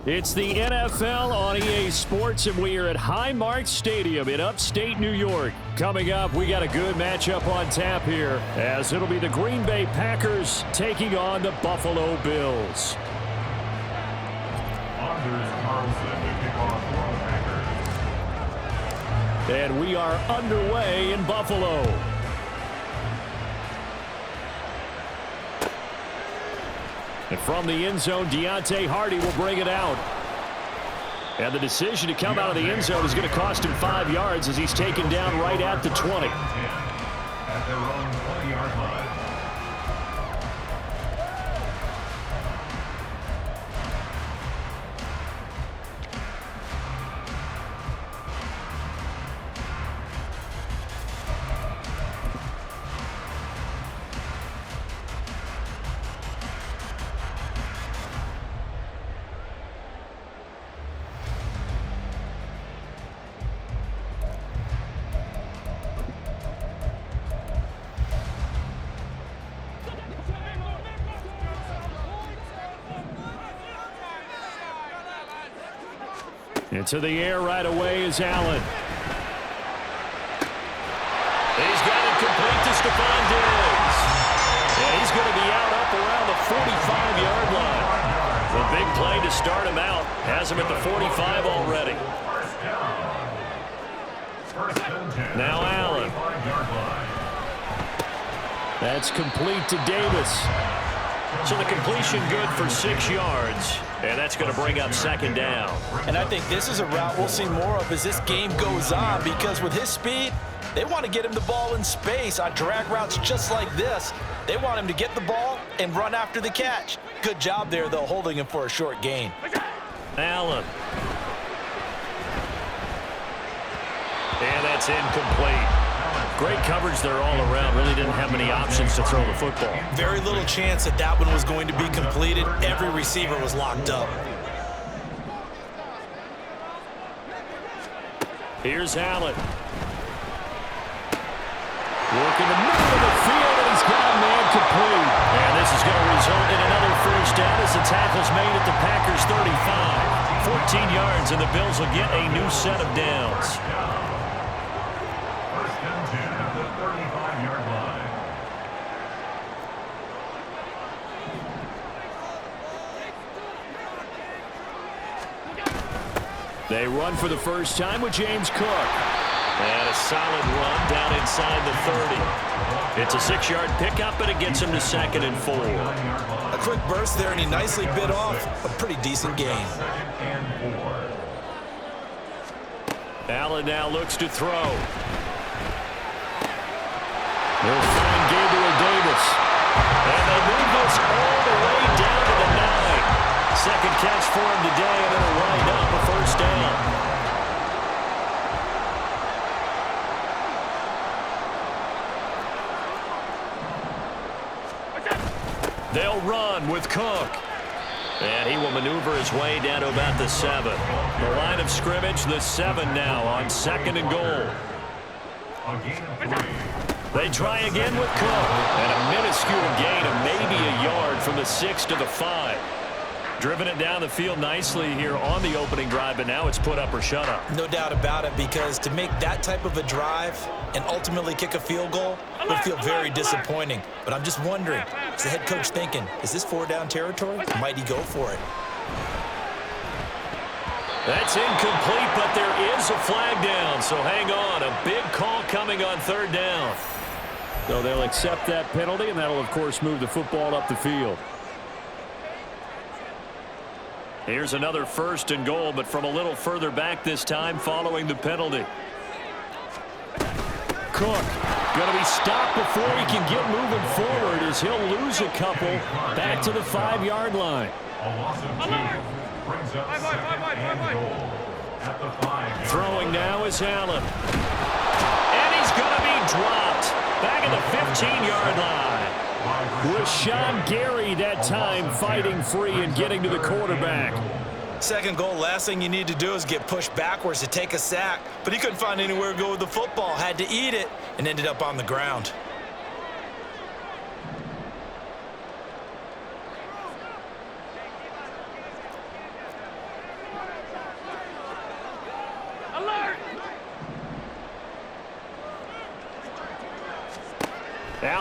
It's the NFL on EA Sports, and we are at Highmark Stadium in upstate New York. Coming up, we got a good matchup on tap here, as it'll be the Green Bay Packers taking on the Buffalo Bills. And we are underway in Buffalo. And from the end zone, Deontay Hardy will bring it out. And the decision to come out of the end zone is going to cost him 5 yards as he's taken down right at the 20. At their own 20-yard line. Into the air right away is Allen. He's got it complete to Stephon Diggs. And he's going to be out up around the 45-yard line. A big play to start him out. Has him at the 45 already. Now Allen. That's complete to Davis. So the completion good for 6 yards. And that's going to bring up second down. And I think this is a route we'll see more of as this game goes on, because with his speed, they want to get him the ball in space on drag routes just like this. They want him to get the ball and run after the catch. Good job there, though, holding him for a short gain. Allen. And that's incomplete. Great coverage there all around. Really didn't have many options to throw the football. Very little chance that that one was going to be completed. Every receiver was locked up. Here's Allen. Working the middle of the field, and he's got a man complete. And this is going to result in another first down as the tackle's made at the Packers' 35. 14 yards, and the Bills will get a new set of downs. They run for the first time with James Cook. And a solid run down inside the 30. It's a 6-yard pickup, and it gets him to 2nd and 4. A quick burst there, and he nicely bit off a pretty decent gain. Allen now looks to throw. They'll find Gabriel Davis. And they move this all the way down to the 9. Second catch for him today, and it'll wind up a first down. They'll run with Cook. And he will maneuver his way down to about the 7. The line of scrimmage, the 7 now on 2nd and goal. They try again with Cook. And a minuscule gain of maybe a yard from the 6 to the 5. Driven it down the field nicely here on the opening drive, but now it's put up or shut up. No doubt about it, because to make that type of a drive and ultimately kick a field goal would feel very disappointing. But I'm just wondering, is the head coach thinking, is this 4-down territory? Or might he go for it? That's incomplete, but there is a flag down, so hang on. A big call coming on 3rd down. So they'll accept that penalty, and that'll, of course, move the football up the field. Here's another 1st and goal, but from a little further back this time following the penalty. Cook going to be stopped before he can get moving forward as he'll lose a couple back to the 5-yard line. A loss of 2 brings up 2nd and goal at the 5. Throwing now is Allen. And he's going to be dropped back at the 15-yard line. With Sean Gary that time fighting free and getting to the quarterback. Second goal, last thing you need to do is get pushed backwards to take a sack. But he couldn't find anywhere to go with the football, had to eat it, and ended up on the ground.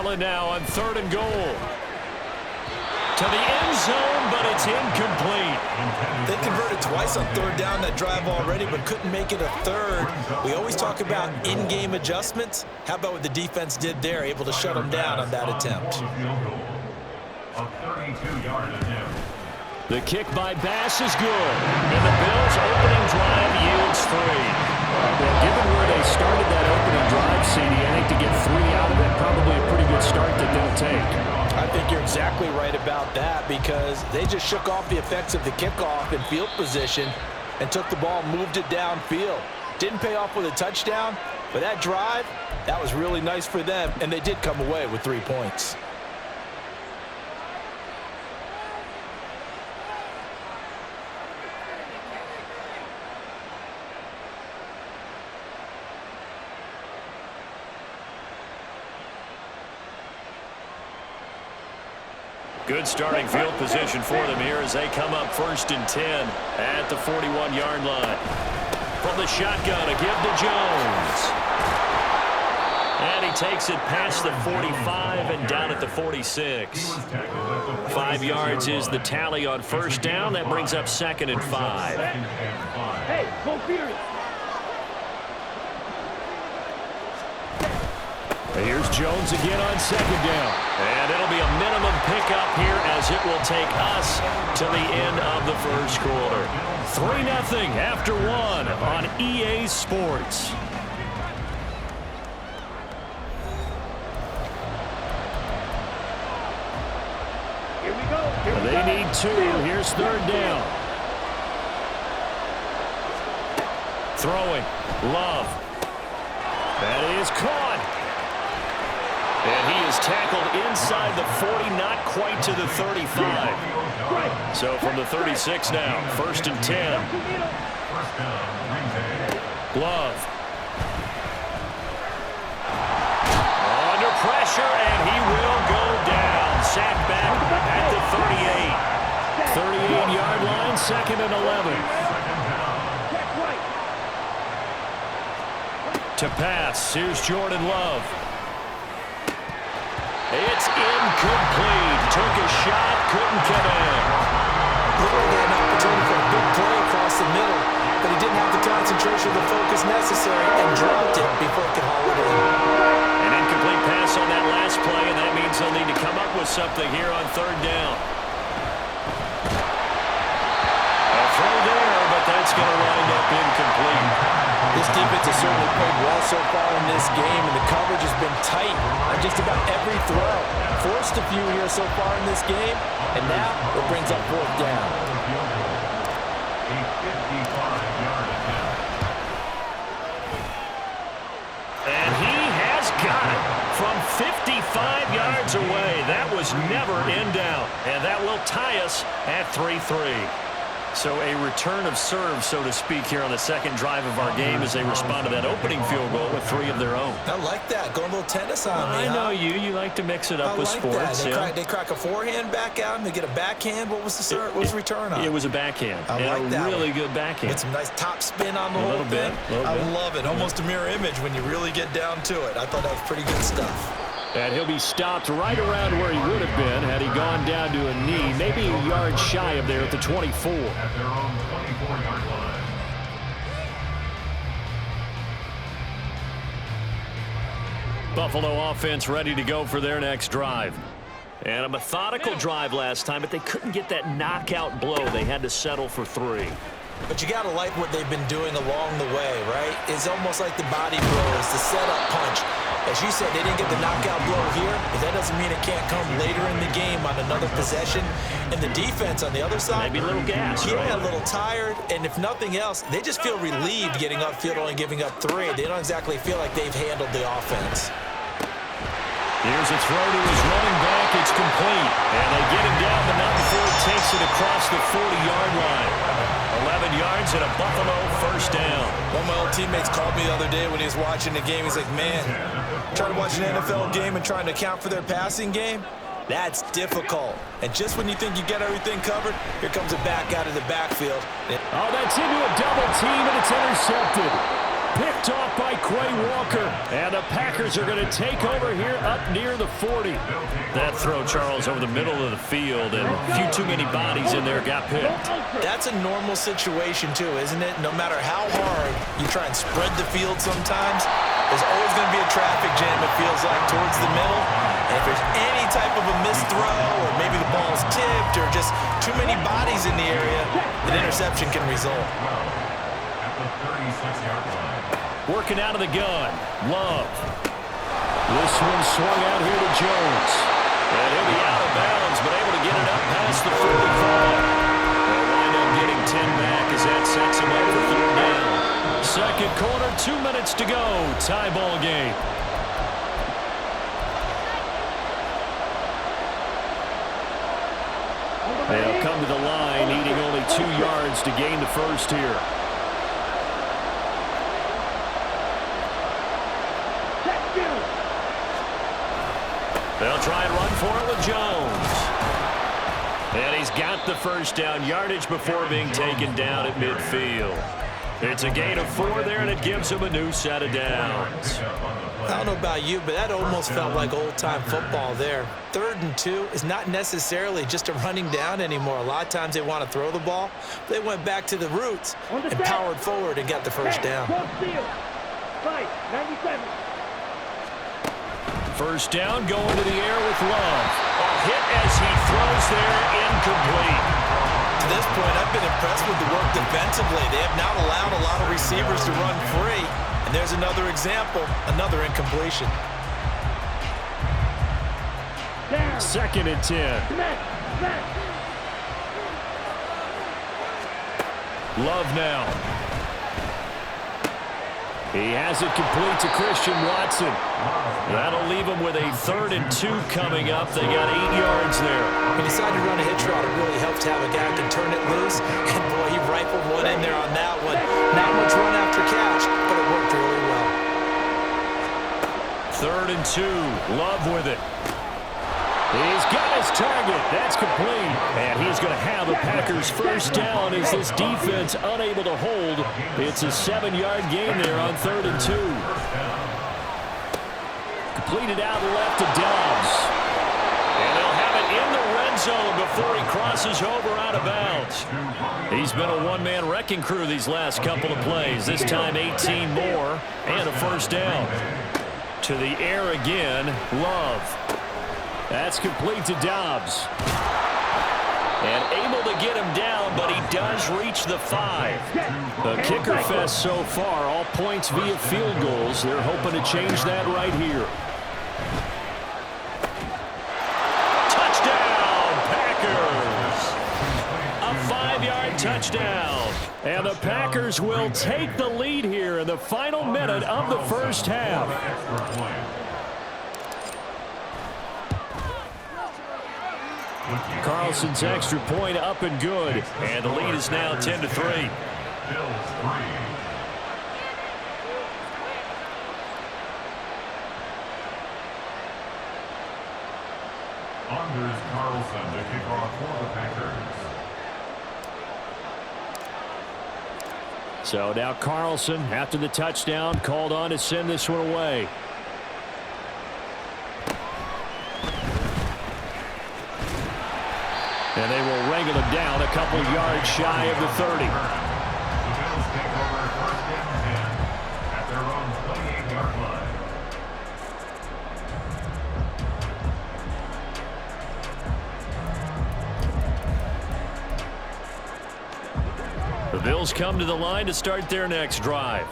battling now on 3rd and goal. To the end zone, but it's incomplete. They converted twice on 3rd down that drive already, but couldn't make it a 3rd. We always talk about in-game adjustments. How about what the defense did there, able to shut them down on that attempt? A 32-yard attempt. The kick by Bass is good, and the Bills' opening drive yields 3. Well, given where they started that opening drive, CD, I think to get 3 out of it, probably a pretty good start that they'll take. I think you're exactly right about that because they just shook off the effects of the kickoff in field position and took the ball, moved it downfield. Didn't pay off with a touchdown, but that drive, that was really nice for them, and they did come away with 3 points. Good starting field position for them here as they come up 1st and 10 at the 41-yard line. From the shotgun, a give to Jones. And he takes it past the 45 and down at the 46. 5 yards is the tally on 1st down. That brings up 2nd and 5. Hey, go Furious. Here's Jones again on 2nd down. And it'll be a minimum pickup here as it will take us to the end of the 1st quarter. 3-0 after 1 on EA Sports. Here we go. They need 2. Here's 3rd down. Throwing. Love. That is caught. And he is tackled inside the 40, not quite to the 35. So from the 36 now, 1st and 10. Love. Under pressure, and he will go down. Sacked back at the 38. 38-yard line, 2nd and 11. To pass, here's Jordan Love. It's incomplete. Took a shot, couldn't get in. Looked like an opportunity for a big play across the middle, but he didn't have the concentration or the focus necessary and dropped it before he could haul it in. An incomplete pass on that last play, and that means they'll need to come up with something here on 3rd down. A throw there, but that's going to wind up incomplete. This defense has certainly played well so far in this game, and the coverage has been tight on just about every throw. Forced a few here so far in this game, and now it brings up 4th down. A 55-yard attempt. And he has got it from 55 yards away. That was never in doubt, and that will tie us at 3-3. So a return of serve, so to speak, here on the 2nd drive of our game as they respond to that opening field goal with 3 of their own. I like that. Going a little tennis on me, I know you. You like to mix it up with sports. They crack a forehand back out and they get a backhand. What was the return on? It was a backhand. I like that. Really good backhand. With some nice top spin on the whole thing. I love it. Almost a mirror image when you really get down to it. I thought that was pretty good stuff. And he'll be stopped right around where he would have been had he gone down to a knee, maybe a yard shy of there at the 24. At their own 24-yard line. Buffalo offense ready to go for their next drive. And a methodical drive last time, but they couldn't get that knockout blow. They had to settle for 3. But you got to like what they've been doing along the way, right? It's almost like the body blows, the setup punch. As you said, they didn't get the knockout blow here, but that doesn't mean it can't come later in the game on another possession. And the defense on the other side, maybe a little gas, yeah, a little tired. And if nothing else, they just feel relieved getting upfield, only giving up 3. They don't exactly feel like they've handled the offense. Here's a throw to his running back. It's complete. And they get him down, but not before he takes it across the 40-yard line. 11 yards and a Buffalo 1st down. One of my old teammates called me the other day when he was watching the game. He's like, man, trying to watch an NFL game and trying to account for their passing game, that's difficult. And just when you think you get everything covered, here comes a back out of the backfield. Oh, that's into a double team, and it's intercepted. Picked off by Quay Walker. And the Packers are going to take over here up near the 40. That throw, Charles, over the middle of the field, and a few too many bodies in there got picked. That's a normal situation, too, isn't it? No matter how hard you try and spread the field sometimes, there's always going to be a traffic jam, it feels like, towards the middle. And if there's any type of a missed throw, or maybe the ball's tipped, or just too many bodies in the area, an interception can result. At the 36-yard line. Working out of the gun. Love. This one swung out here to Jones. And he'll be out of bounds, but able to get it up past the 45. They'll wind up getting 10 back as that sets him up for 3rd down. Second quarter, 2 minutes to go. Tie ball game. They'll come to the line, needing only 2 yards to gain the first here. They'll try and run for it with Jones. And he's got the first down, yardage before being taken down at midfield. It's a gain of 4 there, and it gives him a new set of downs. I don't know about you, but that almost felt like old-time football there. 3rd and 2 is not necessarily just a running down anymore. A lot of times they want to throw the ball. They went back to the roots and powered forward and got the first down. 97. First down, going to the air with Love. A hit as he throws there, incomplete. To this point, I've been impressed with the work defensively. They have not allowed a lot of receivers to run free. And there's another example, another incompletion. 2nd and 10. Love now. He has it complete to Christian Watson. That'll leave him with a 3rd and 2 coming up. They got 8 yards there. He decided to run a hitch route. It really helped to have a guy who can turn it loose. And, boy, he rifled one in there on that one. Not much run after catch, but it worked really well. 3rd and 2. Love with it. He's got his target. That's complete. And he's going to have a Packers first down as this defense unable to hold. It's a 7-yard gain there on 3rd and 2. Completed out left to Dobbs. And they'll have it in the red zone before he crosses over out of bounds. He's been a one-man wrecking crew these last couple of plays. This time 18 more and a first down. To the air again, Love. That's complete to Dobbs. And able to get him down, but he does reach the 5. The kicker fest so far, all points via field goals. They're hoping to change that right here. Touchdown, Packers! A 5-yard touchdown. And the Packers will take the lead here in the final minute of the first half. Carlson's extra point up and good. And the lead is now 10-3. Bills 3. Anders Carlson to kick off for the Packers. So now Carlson, after the touchdown, called on to send this one away. And they will wrangle him down a couple yards shy of the 30. The Bills take over 1st and 10 at their own 28-yard line. The Bills come to the line to start their next drive.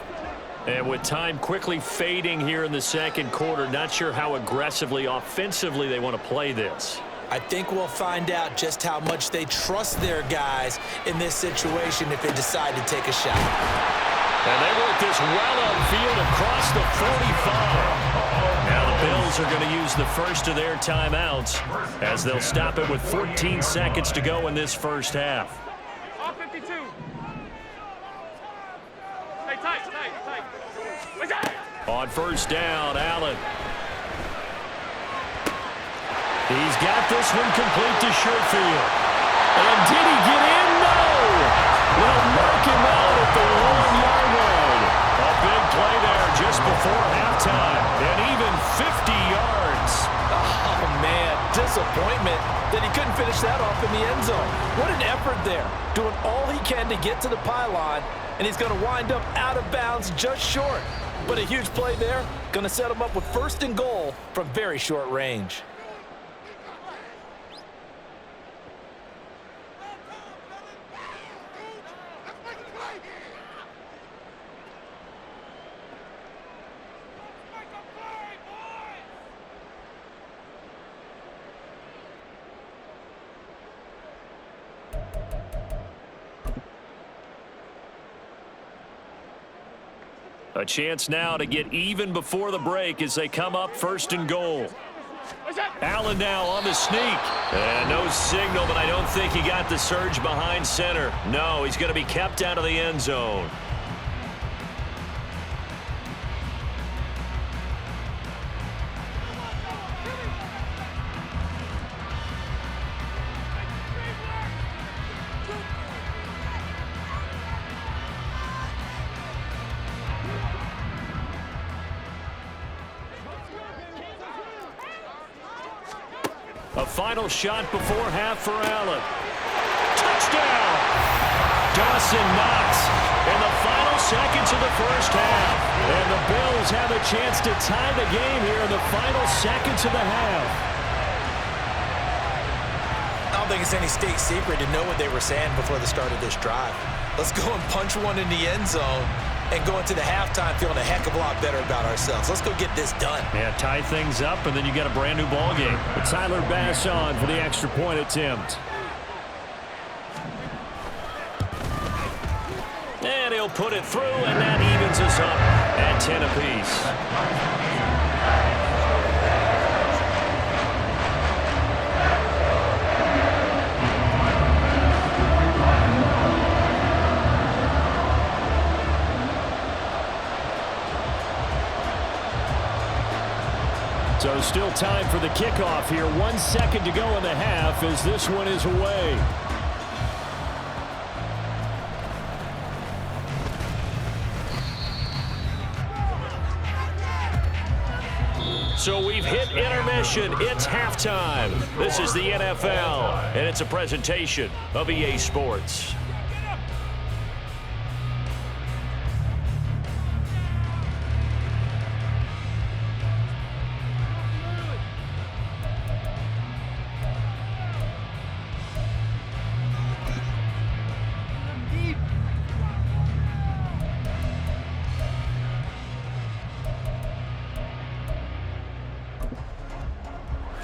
And with time quickly fading here in the second quarter, not sure how aggressively, offensively they want to play this. I think we'll find out just how much they trust their guys in this situation if they decide to take a shot. And they work this well upfield across the 45. Now the Bills are going to use the first of their timeouts as they'll stop it with 14 seconds to go in this first half. All 52. Hey, tight. On first down, Allen. He's got this one complete to Sherfield. And did he get in? No! They'll mark him out at the 1-yard line. A big disappointment that he couldn't finish that off in the end zone. What an effort there, doing all he can to get to the pylon, and he's going to wind up out of bounds just short. But a huge play there, going to set him up with 1st and goal from very short range. A chance now to get even before the break as they come up 1st and goal. Allen now on the sneak. And no signal, but I don't think he got the surge behind center. No, he's going to be kept out of the end zone. A final shot before half for Allen. Touchdown! Dawson Knox in the final seconds of the 1st half. And the Bills have a chance to tie the game here in the final seconds of the half. I don't think it's any state secret to know what they were saying before the start of this drive. Let's go and punch one in the end zone and go into the halftime feeling a heck of a lot better about ourselves. Let's go get this done. Yeah, tie things up, and then you get a brand new ball game. But Tyler Bass on for the extra point attempt. And he'll put it through, and that evens us up at 10 apiece. So still time for the kickoff here. 1 second to go in the half as this one is away. So we've hit intermission. It's halftime. This is the NFL, and it's a presentation of EA Sports.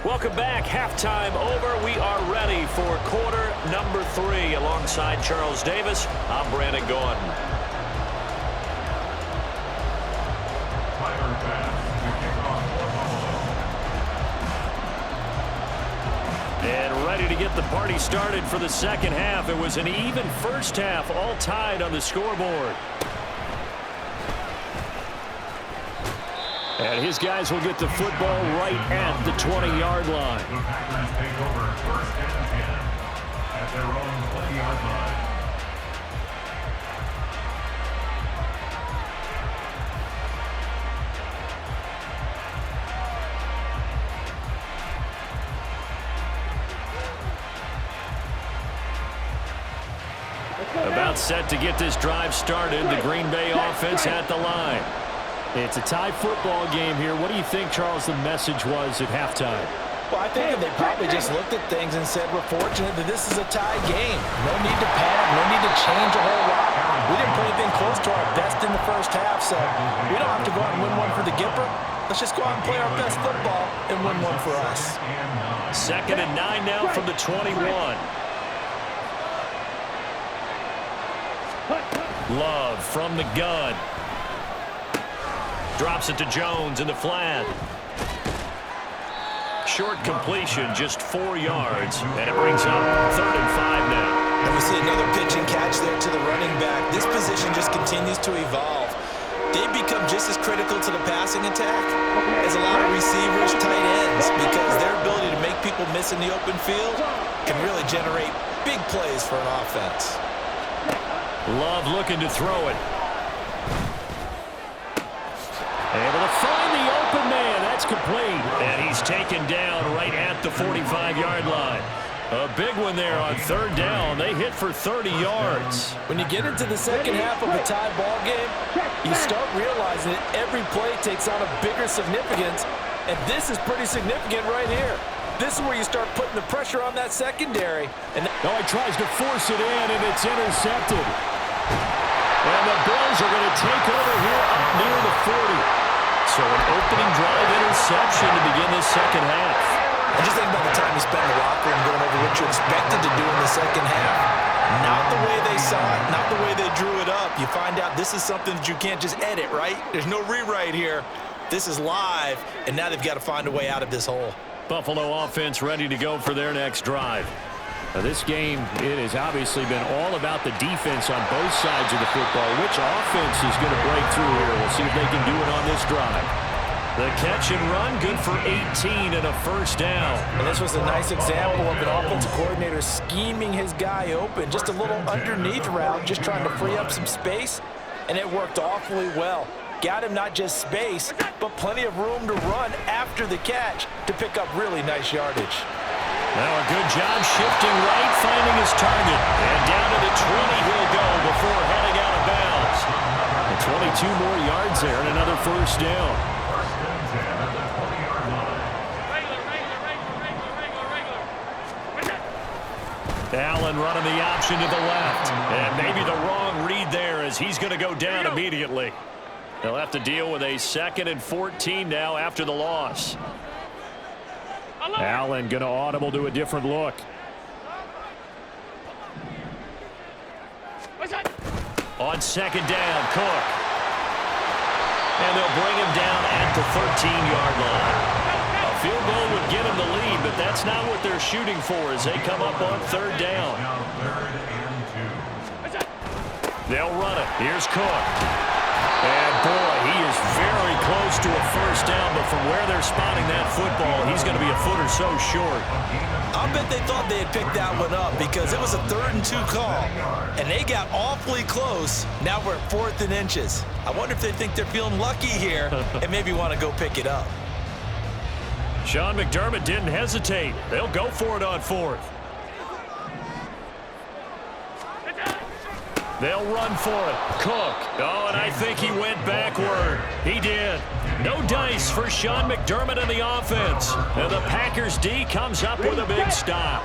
Welcome back. Halftime over. We are ready for quarter number 3. Alongside Charles Davis, I'm Brandon Gordon. Tyler Bass, the kickoff. And ready to get the party started for the second half. It was an even first half, all tied on the scoreboard. And his guys will get the football right at the 20-yard line. The Packers take over 1st and 10 at their own 20-yard line. About set to get this drive started. The Green Bay offense at the line. It's a tie football game here. What do you think, Charles, the message was at halftime? Well, I think that they probably just looked at things and said, we're fortunate that this is a tie game. No need to panic, no need to change a whole lot. We didn't put anything close to our best in the first half, so we don't have to go out and win one for the Gipper. Let's just go out and play our best football and win one for us. 2nd and 9 now from the 21. Love from the gun. Drops it to Jones in the flat. Short completion, just 4 yards, and it brings up 3rd and 5 now. And we see another pitch and catch there to the running back. This position just continues to evolve. They become just as critical to the passing attack as a lot of receivers, tight ends, because their ability to make people miss in the open field can really generate big plays for an offense. Love looking to throw it. Able to find the open man. That's complete, and he's taken down right at the 45-yard line. A big one there on third down. They hit for 30 yards. When you get into the second half of a tie ball game, you start realizing that every play takes on a bigger significance, and this is pretty significant right here. This is where you start putting the pressure on that secondary. And now he tries to force it in, and it's intercepted. And the Bills are going to take over here up near the 40. So an opening drive interception to begin this second half. And just think about the time you spent in the locker room going over what you expected to do in the second half. Not the way they saw it, not the way they drew it up. You find out this is something that you can't just edit, right? There's no rewrite here. This is live, and now they've got to find a way out of this hole. Buffalo offense ready to go for their next drive. Now this game, it has obviously been all about the defense on both sides of the football. Which offense is going to break through here? We'll see if they can do it on this drive. The catch and run, good for 18 and a first down. And this was a nice example of an offensive coordinator scheming his guy open. Just a little underneath route, just trying to free up some space, and it worked awfully well. Got him not just space, but plenty of room to run after the catch to pick up really nice yardage. Now a good job shifting right, finding his target. And down to the 20 he'll go before heading out of bounds. And 22 more yards there and another first down. Allen running the option to the left. And maybe the wrong read there as he's going to go down immediately. They'll have to deal with a 2nd and 14 now after the loss. Allen going to audible to a different look. On 2nd down, Cook. And they'll bring him down at the 13-yard line. A field goal would get him the lead, but that's not what they're shooting for as they come up on 3rd down. They'll run it. Here's Cook. And boy, he is very close to a first down, but from where they're spotting that football, he's going to be a foot or so short. I'll bet they thought they had picked that one up because it was a 3rd and 2 call, and they got awfully close. Now we're at 4th and inches. I wonder if they think they're feeling lucky here and maybe want to go pick it up. Sean McDermott didn't hesitate. They'll go for it on 4th. They'll run for it. Cook. Oh, and I think he went backward. He did. No dice for Sean McDermott and the offense. And the Packers D comes up with a big stop.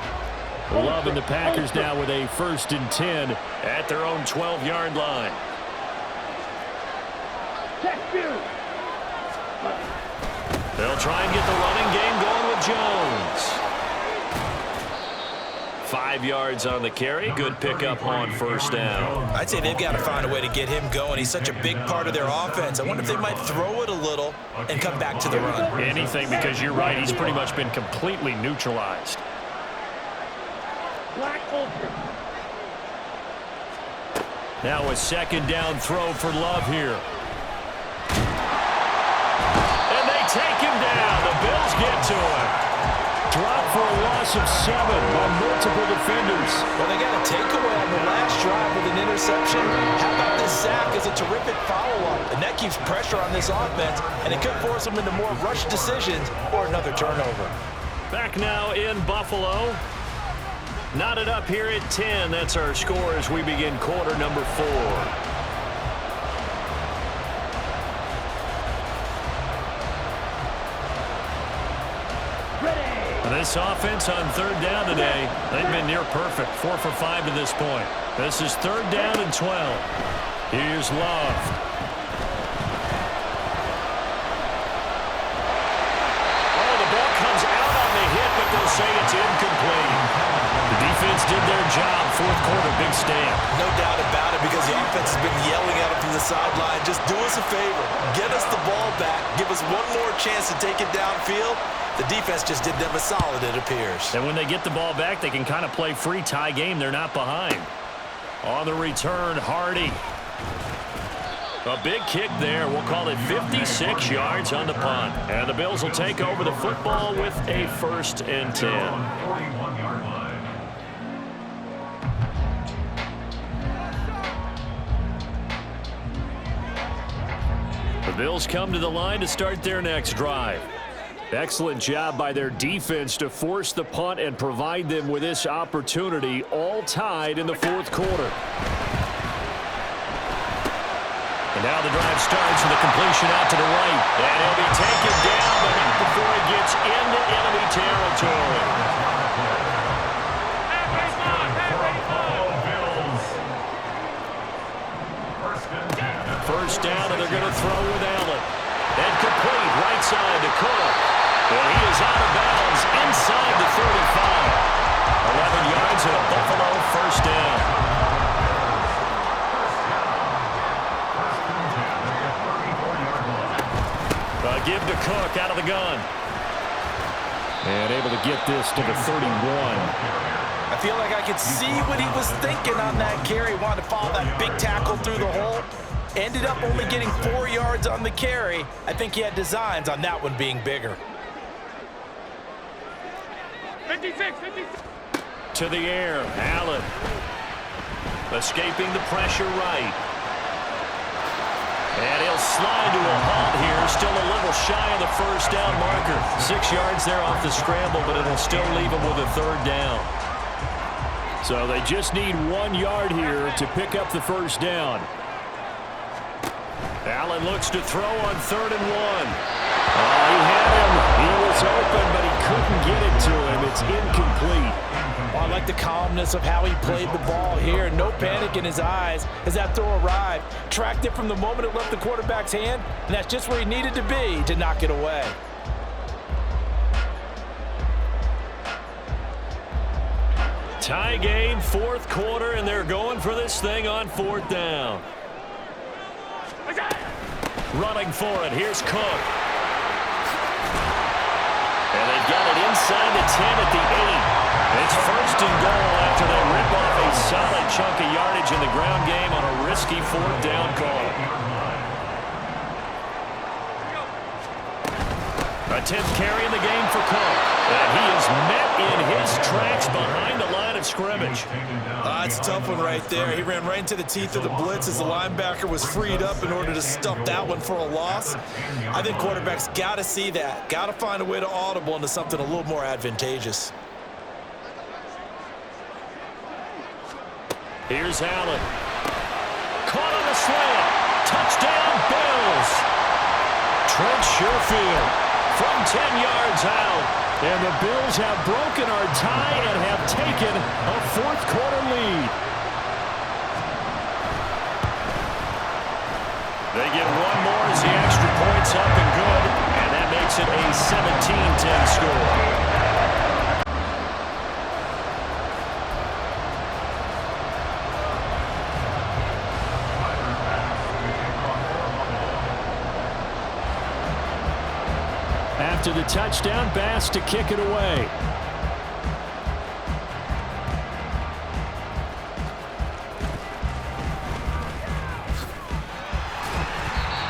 Loving the Packers now with a 1st and 10 at their own 12-yard line. They'll try and get the running game going with Jones. 5 yards on the carry. Good pickup on 1st down. I'd say they've got to find a way to get him going. He's such a big part of their offense. I wonder if they might throw it a little and come back to the run. Anything, because you're right. He's pretty much been completely neutralized. Now a 2nd down throw for Love here. And they take him down. The Bills get to him. Drop for a loss of 7 by multiple defenders. Well, they got a takeaway on the last drive with an interception. How about this sack as a terrific follow-up? And that keeps pressure on this offense, and it could force them into more rush decisions or another turnover. Back now in Buffalo. Knotted up here at 10. That's our score as we begin quarter number 4. This offense on 3rd down today, they've been near perfect. 4 for 5 to this point. This is 3rd down and 12. Here's Love. Oh, the ball comes out on the hit, but they'll say it's incomplete. The defense did their job. 4th quarter, big stand. No doubt about it, because the offense has been yelling at them from the sideline. Just do us a favor. Get us the ball back. Give us one more chance to take it downfield. The defense just did them a solid, it appears. And when they get the ball back, they can kind of play free tie game. They're not behind. On the return, Hardy. A big kick there. We'll call it 56 yards on the punt. And the Bills will take over the football with a 1st and 10. 41-yard line. The Bills come to the line to start their next drive. Excellent job by their defense to force the punt and provide them with this opportunity, all tied in the fourth quarter. And now the drive starts with a completion out to the right. And he'll be taken down, but not before he gets into enemy territory. First down, and they're going to throw with Allen. And complete right side to Cook. And he is out of bounds inside the 35. 11 yards and a Buffalo first down. Give to Cook out of the gun. And able to get this to the 31. I feel like I could see what he was thinking on that carry. Wanted to follow that big tackle through the hole. Ended up only getting 4 yards on the carry. I think he had designs on that one being bigger. 56. To the air, Allen. Escaping the pressure right. And he'll slide to a halt here. Still a little shy of the first down marker. 6 yards there off the scramble, but it'll still leave him with a third down. So they just need 1 yard here to pick up the first down. Allen looks to throw on 3rd and 1. Oh, he had him. He was open, but he couldn't get it to him. It's incomplete. Well, I like the calmness of how he played the ball here. No panic in his eyes as that throw arrived. Tracked it from the moment it left the quarterback's hand, and that's just where he needed to be to knock it away. Tie game, fourth quarter, and they're going for this thing on 4th down. Running for it, here's Cook. And they've got it inside the 10 at the 8. It's 1st and goal after they rip off a solid chunk of yardage in the ground game on a risky 4th down call. A 10th carry in the game for Cook. And he is met in his tracks behind the line of scrimmage. That's a tough one right there. He ran right into the teeth of the blitz as the linebacker was freed up in order to stuff that one for a loss. I think quarterbacks got to see that. Got to find a way to audible into something a little more advantageous. Here's Allen. Caught on the slant. Touchdown, Bills. Trent Sherfield from 10 yards out. And the Bills have broken our tie and have taken a fourth quarter lead. They get one more as the extra point's up and good. And that makes it a 17-10 score. After the touchdown, Bass to kick it away.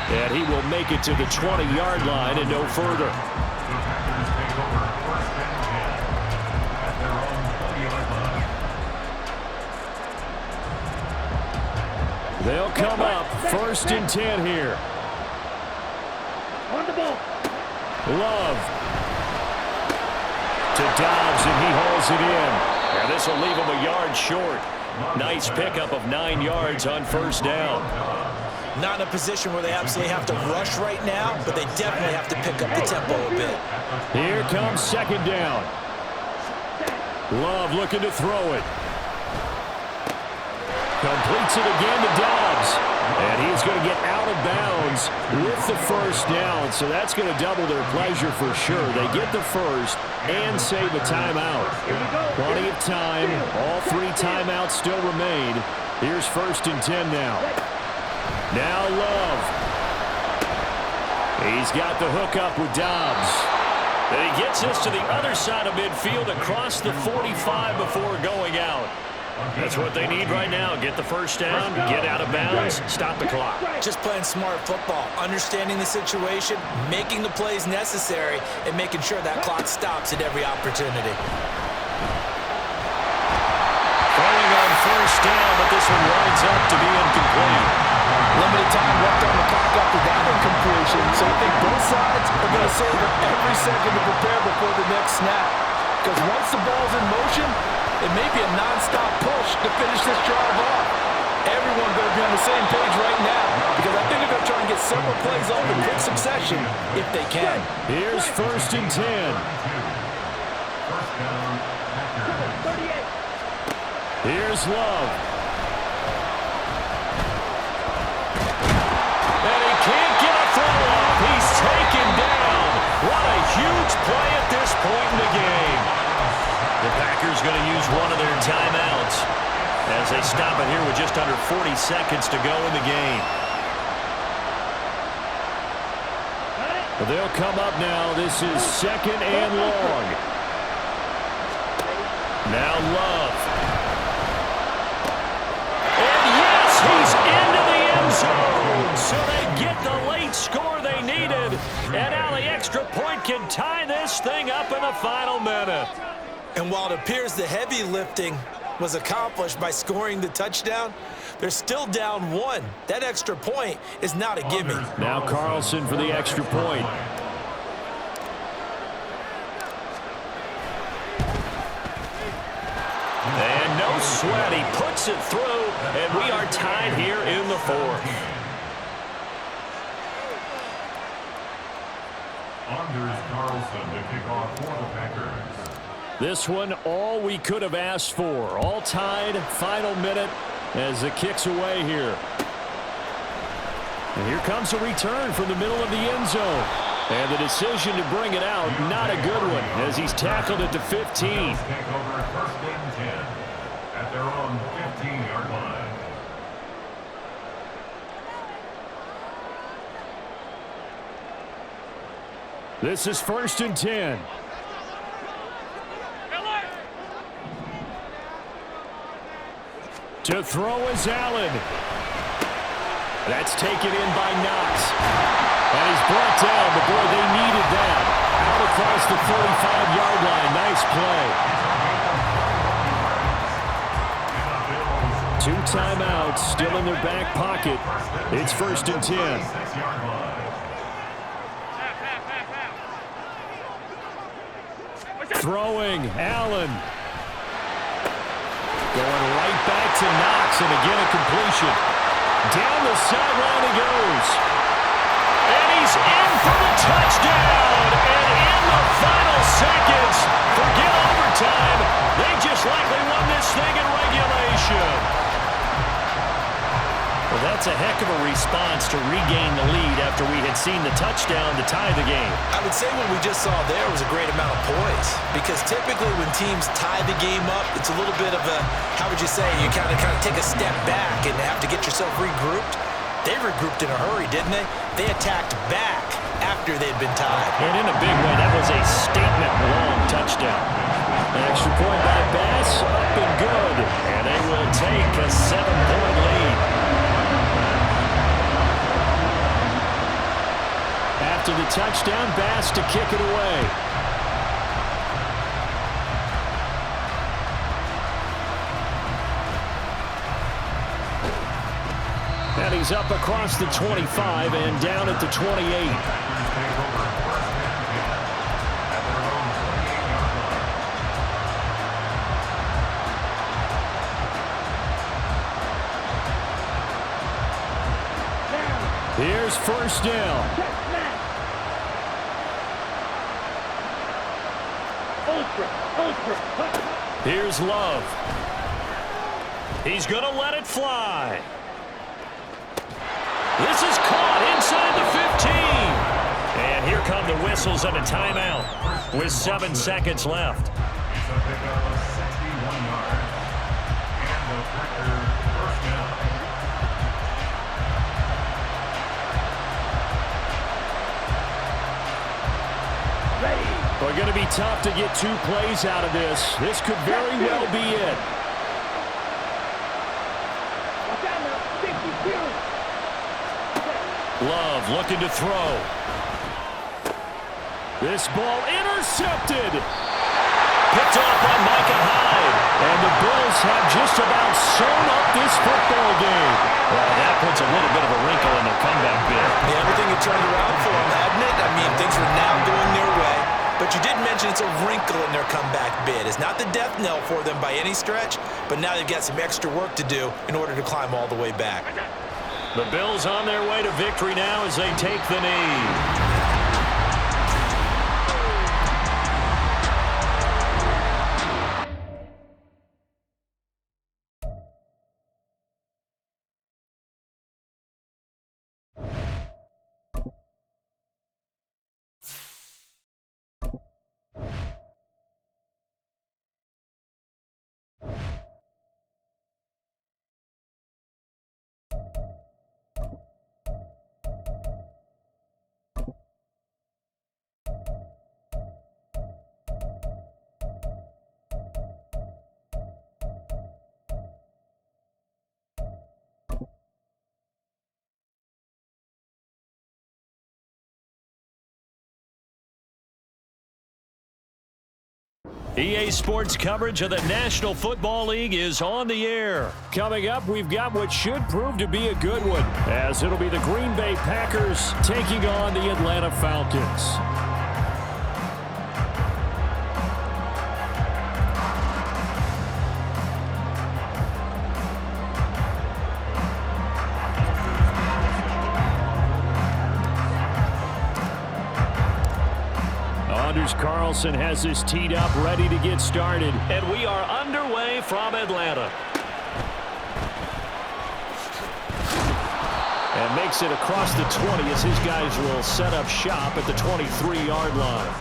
And he will make it to the 20-yard line and no further. They'll come up 1st and 10 here. On the ball. Love to Dobbs, and he hauls it in. And this will leave him a yard short. Nice pickup of 9 yards on 1st down. Not in a position where they absolutely have to rush right now, but they definitely have to pick up the tempo a bit. Here comes 2nd down. Love looking to throw it. Completes it again to Dobbs. And he's going to get out of bounds with the first down. So that's going to double their pleasure for sure. They get the first and save a timeout. Plenty of time. All 3 timeouts still remain. Here's 1st and 10 now. Now Love. He's got the hook up with Dobbs. And he gets us to the other side of midfield across the 45 before going out. That's what they need right now. Get the first down, get out of bounds, stop the clock. Just playing smart football, understanding the situation, making the plays necessary, and making sure that clock stops at every opportunity. Throwing on 1st down, but this one winds up to be incomplete. Limited time left on the clock after that incompletion, so I think both sides are going to savor every second to prepare before the next snap. Because once the ball's in motion, it may be a non-stop push to finish this drive off. Everyone better be on the same page right now, because I think they're going to try and get several plays off in quick succession if they can. Here's 1st and 10. First down, Packers. Here's Love. And he can't get a throw off. He's taken down. What a huge play at this point in the game. The Packers going to use one of their timeouts as they stop it here with just under 40 seconds to go in the game. They'll come up now. This is 2nd and long. Now Love. And yes, he's into the end zone. So they get the late score they needed. And now the extra point can tie this thing up in the final minute. And while it appears the heavy lifting was accomplished by scoring the touchdown, they're still down 1. That extra point is not a gimme. Now Carlson for the extra point. And no sweat. He puts it through, and we are tied here in the 4th. Anders Carlson to kick off for the Packers. This one, all we could have asked for. All tied, final minute as it kicks away here. And here comes a return from the middle of the end zone. And the decision to bring it out, not a good one, as he's tackled at the 15. Take over 1st and 10 at their own 15-yard line. This is 1st and 10. To throw is Allen. That's taken in by Knox. And he's brought down, but boy, they needed that. Out across the 35-yard line. Nice play. 2 timeouts still in their back pocket. It's 1st and 10. Throwing, Allen. Going right back to Knox, and again a completion. Down the sideline he goes. And he's in for the touchdown. And in the final seconds, forget overtime. They just likely won this thing in regulation. Well, that's a heck of a response to regain the lead after we had seen the touchdown to tie the game. I would say what we just saw there was a great amount of poise, because typically when teams tie the game up, it's a little bit of a, how would you say, you kind of take a step back and have to get yourself regrouped. They regrouped in a hurry, didn't they? They attacked back after they'd been tied. And in a big way, that was a statement-long touchdown. An extra point by Bass, up and good. And they will take a 7-point lead. After the touchdown, Bass to kick it away. And he's up across the 25 and down at the 28. Here's 1st down. Here's Love. He's going to let it fly. This is caught inside the 15. And here come the whistles and a timeout with 7 seconds left. It's a pickup of 61 yards. And the Packers first down. Well, going to be tough to get 2 plays out of this. This could very well be it. Love looking to throw. This ball intercepted. Picked off by Micah Hyde. And the Bills have just about sewn up this football game. Well, that puts a little bit of a wrinkle in their comeback bid. Yeah, everything had turned around for them, hadn't it? I mean, things were now going their way. But you did mention it's a wrinkle in their comeback bid. It's not the death knell for them by any stretch, but now they've got some extra work to do in order to climb all the way back. The Bills on their way to victory now as they take the knee. EA Sports coverage of the National Football League is on the air. Coming up, we've got what should prove to be a good one, as it'll be the Green Bay Packers taking on the Atlanta Falcons. Carlson has this teed up, ready to get started. And we are underway from Atlanta. And makes it across the 20 as his guys will set up shop at the 23-yard line.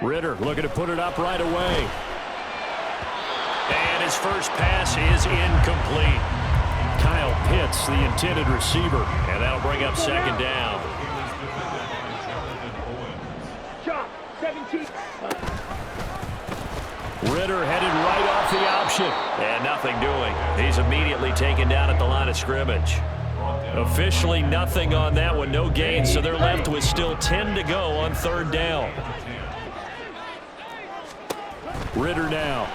Ritter looking to put it up right away. And his first pass is incomplete. Kyle Pitts, the intended receiver, and that'll bring up second down. Ritter headed right off the option, and nothing doing. He's immediately taken down at the line of scrimmage. Officially nothing on that one, no gain, so they're left with still 10 to go on third down. Ritter now.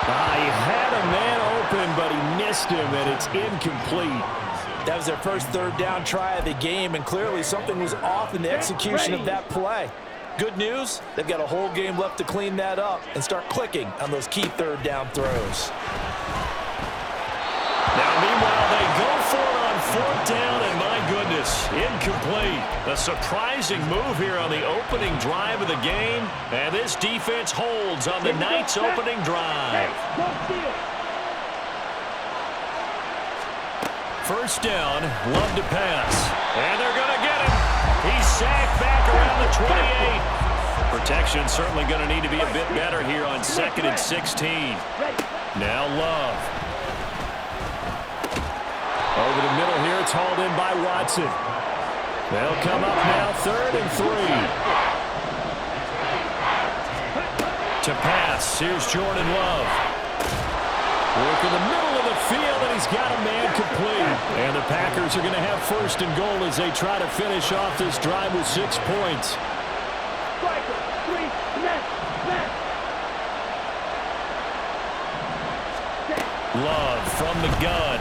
He had a man open, but he missed him, and it's incomplete. That was their first third down try of the game, and clearly something was off in the execution of that play. Good news, they've got a whole game left to clean that up and start clicking on those key third down throws. Now, meanwhile, they go for it on fourth down, and my goodness, incomplete. A surprising move here on the opening drive of the game, and this defense holds on the night's opening drive. First down, Love to pass, and they're going to get him. He's sacked back around the 28. Protection certainly going to need to be a bit better here on 2nd and 16. Now Love. Over the middle here, it's hauled in by Watson. They'll come up now 3rd and 3. To pass, here's Jordan Love. Work in the middle of the field, and he's got a man complete. And the Packers are going to have 1st and goal as they try to finish off this drive with 6 points. Love from the gun.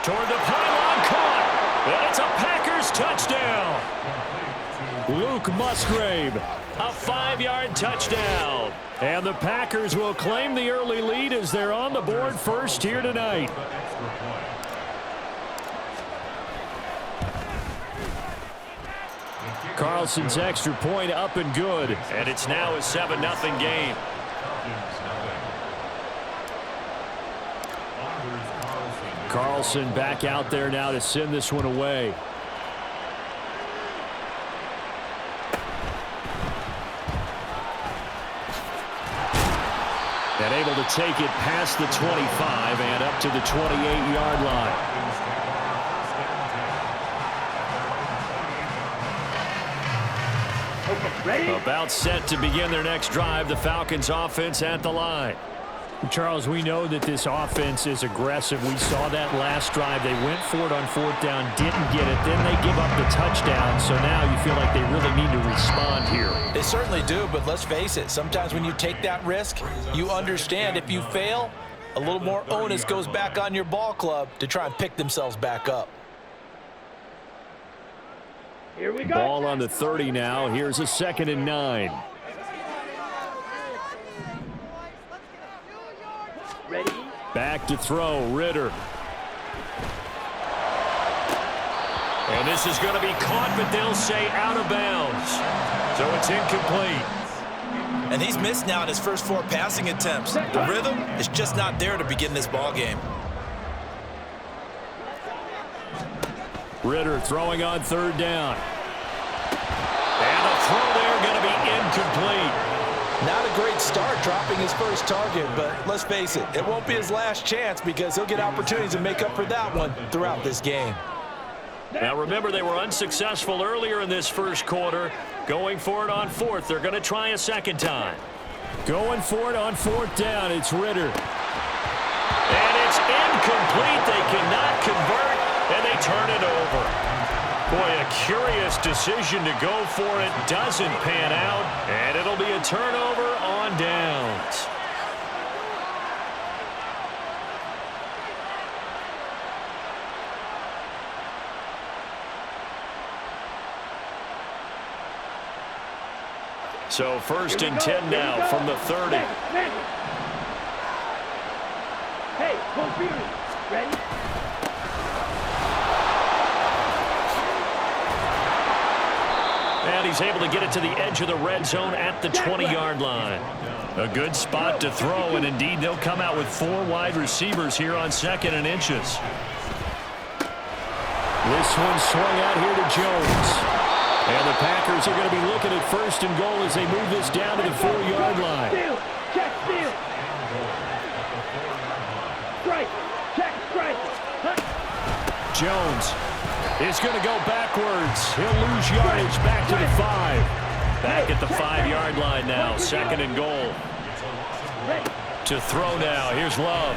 Toward the pylon, caught, and it's a Packers touchdown. Luke Musgrave, a 5-yard touchdown. And the Packers will claim the early lead as they're on the board first here tonight. Carlson's extra point up and good, and it's now a 7-0 game. Carlson back out there now to send this one away. And able to take it past the 25 and up to the 28-yard line. Ready? About set to begin their next drive, the Falcons offense at the line. Charles, we know that this offense is aggressive. We saw that last drive. They went for it on fourth down, didn't get it. Then they give up the touchdown. So now you feel like they really need to respond here. They certainly do, but let's face it. Sometimes when you take that risk, you understand if you fail, a little more onus goes back on your ball club to try and pick themselves back up. Here we go. Ball on the 30 now. Here's a 2nd and 9. Ready? Back to throw, Ritter. And this is going to be caught, but they'll say out of bounds. So it's incomplete. And he's missed now in his first 4 passing attempts. The rhythm is just not there to begin this ball game. Ritter throwing on 3rd down. And the throw there going to be incomplete. Not a great start dropping his first target, but let's face it, it won't be his last chance because he'll get opportunities to make up for that one throughout this game. Now remember, they were unsuccessful earlier in this first quarter. Going for it on 4th. They're going to try a 2nd time. Going for it on 4th down. It's Ritter. And it's incomplete. They cannot convert, and they turn it over. Boy, a curious decision to go for it. Doesn't pan out, and it'll be a turnover on downs. So 1st and 10 now from the 30. Hey, computer. Ready? And he's able to get it to the edge of the red zone at the 20-yard line. A good spot to throw, and indeed they'll come out with 4 wide receivers here on 2nd and inches. This one swung out here to Jones. And the Packers are going to be looking at 1st and goal as they move this down to the 4-yard line. Check, steal. Strike, check, strike. Jones is going to go backwards. He'll lose yardage back to the 5. Back at the 5-yard line now. 2nd and goal. To throw now. Here's Love.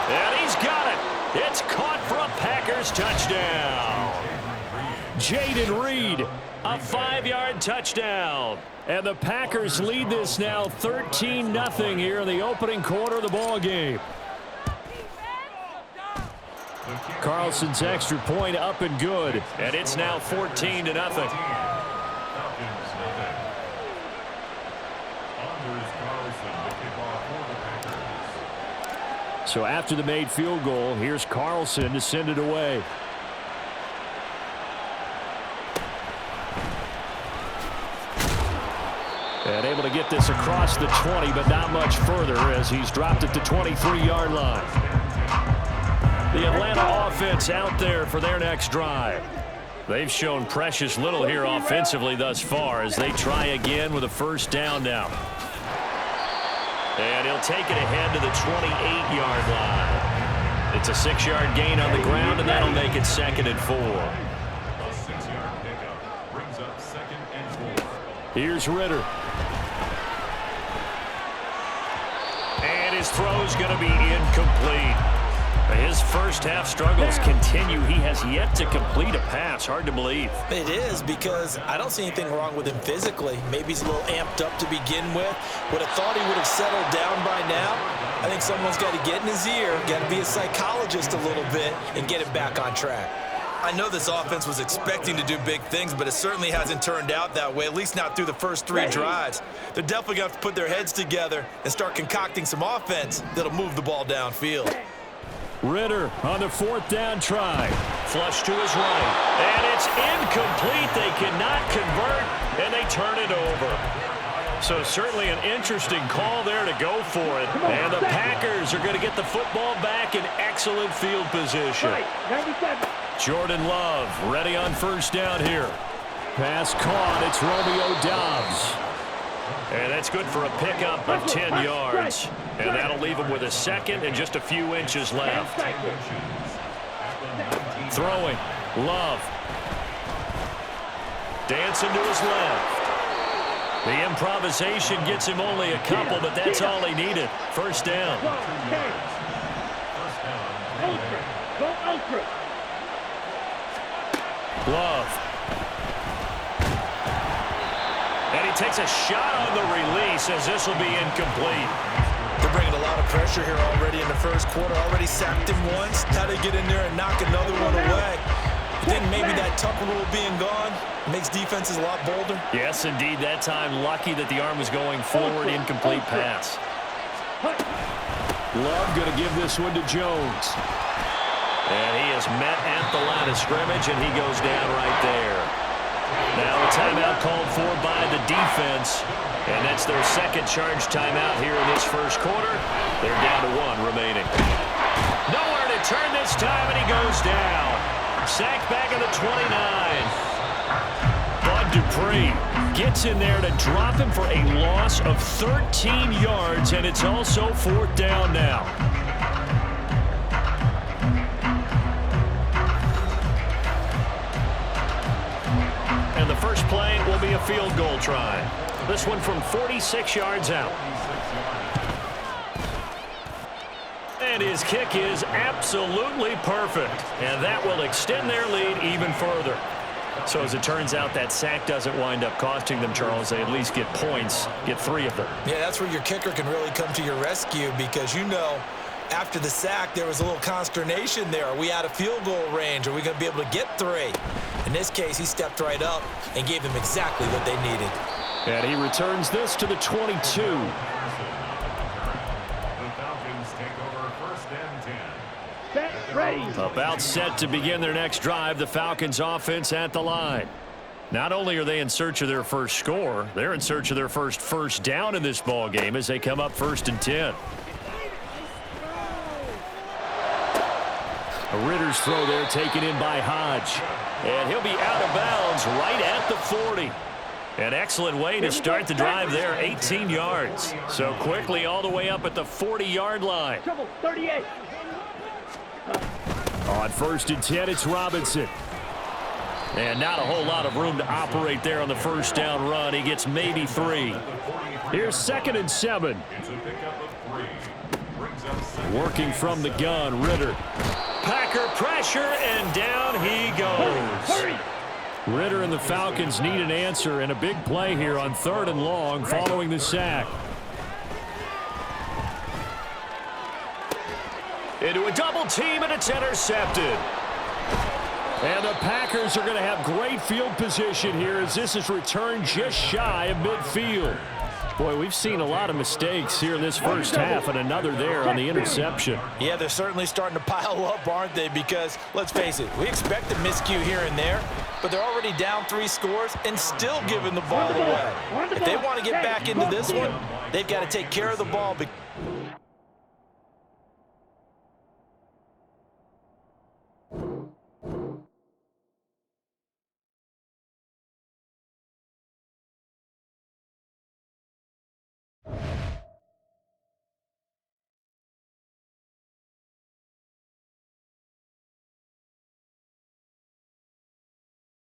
And he's got it. It's caught for a Packers touchdown. Jaden Reed, a 5-yard touchdown. And the Packers lead this now 13-0 here in the opening quarter of the ball game. Carlson's extra point up and good, and it's now 14-0. So after the made field goal, here's Carlson to send it away. And able to get this across the 20, but not much further as he's dropped it to 23-yard line. The Atlanta offense out there for their next drive. They've shown precious little here offensively thus far as they try again with a 1st down now. And he'll take it ahead to the 28-yard line. It's a 6-yard gain on the ground, and that'll make it 2nd and 4. A 6-yard pickup brings up 2nd and 4. Here's Ritter. And his throw's going to be incomplete. His first half struggles continue. He has yet to complete a pass. Hard to believe. It is, because I don't see anything wrong with him physically. Maybe he's a little amped up to begin with. Would have thought he would have settled down by now. I think someone's got to get in his ear, got to be a psychologist a little bit, and get it back on track. I know this offense was expecting to do big things, but it certainly hasn't turned out that way, at least not through the first 3 drives. They're definitely going to have to put their heads together and start concocting some offense that'll move the ball downfield. Ritter on the 4th down try. Flush to his right. And it's incomplete. They cannot convert, and they turn it over. So certainly an interesting call there to go for it. And the Packers are going to get the football back in excellent field position. Jordan Love ready on 1st down here. Pass caught. It's Romeo Doubs. And that's good for a pickup of 10 yards. And that'll leave him with a 2nd and just a few inches left. Throwing. Love. Dancing to his left. The improvisation gets him only a couple, but that's all he needed. First down. Ultra. Go ultra. Love. And he takes a shot on the release as this will be incomplete. They're bringing a lot of pressure here already in the first quarter. Already sacked him once. How to get in there and knock another one away. I think maybe that Tucker rule being gone makes defenses a lot bolder. Yes, indeed. That time, lucky that the arm was going forward. Incomplete pass. Love going to give this one to Jones. And he is met at the line of scrimmage, and he goes down right there. Now a timeout called for by the defense, and that's their second charge timeout here in this first quarter. They're down to 1 remaining. Nowhere to turn this time, and he goes down. Sacked back at the 29. Bud Dupree gets in there to drop him for a loss of 13 yards, and it's also 4th down now. And the first play will be a field goal try. This one from 46 yards out. And his kick is absolutely perfect. And that will extend their lead even further. So as it turns out, that sack doesn't wind up costing them, Charles. They at least get points, get 3 of them. Yeah, that's where your kicker can really come to your rescue because, you know, after the sack, there was a little consternation there. Are we out of field goal range? Are we going to be able to get 3? In this case, he stepped right up and gave them exactly what they needed. And he returns this to the 22. About set to begin their next drive, the Falcons offense at the line. Not only are they in search of their first score, they're in search of their first down in this ball game as they come up 1st and 10. A Ritter's throw there taken in by Hodge. And he'll be out of bounds right at the 40. An excellent way to start the drive there, 18 yards. So quickly all the way up at the 40-yard line. 38. On 1st and 10, it's Robinson. And not a whole lot of room to operate there on the first down run. He gets maybe 3. Here's 2nd and 7. Working from the gun, Ritter. Packer pressure, and down he goes. Ritter and the Falcons need an answer and a big play here on 3rd and long following the sack. Into a double team, and it's intercepted. And the Packers are going to have great field position here as this is returned just shy of midfield. Boy, we've seen a lot of mistakes here in this first half, and another there on the interception. Yeah, they're certainly starting to pile up, aren't they? Because, let's face it, we expect a miscue here and there, but they're already down 3 scores and still giving the ball away. If they want to get back into this one, they've got to take care of the ball.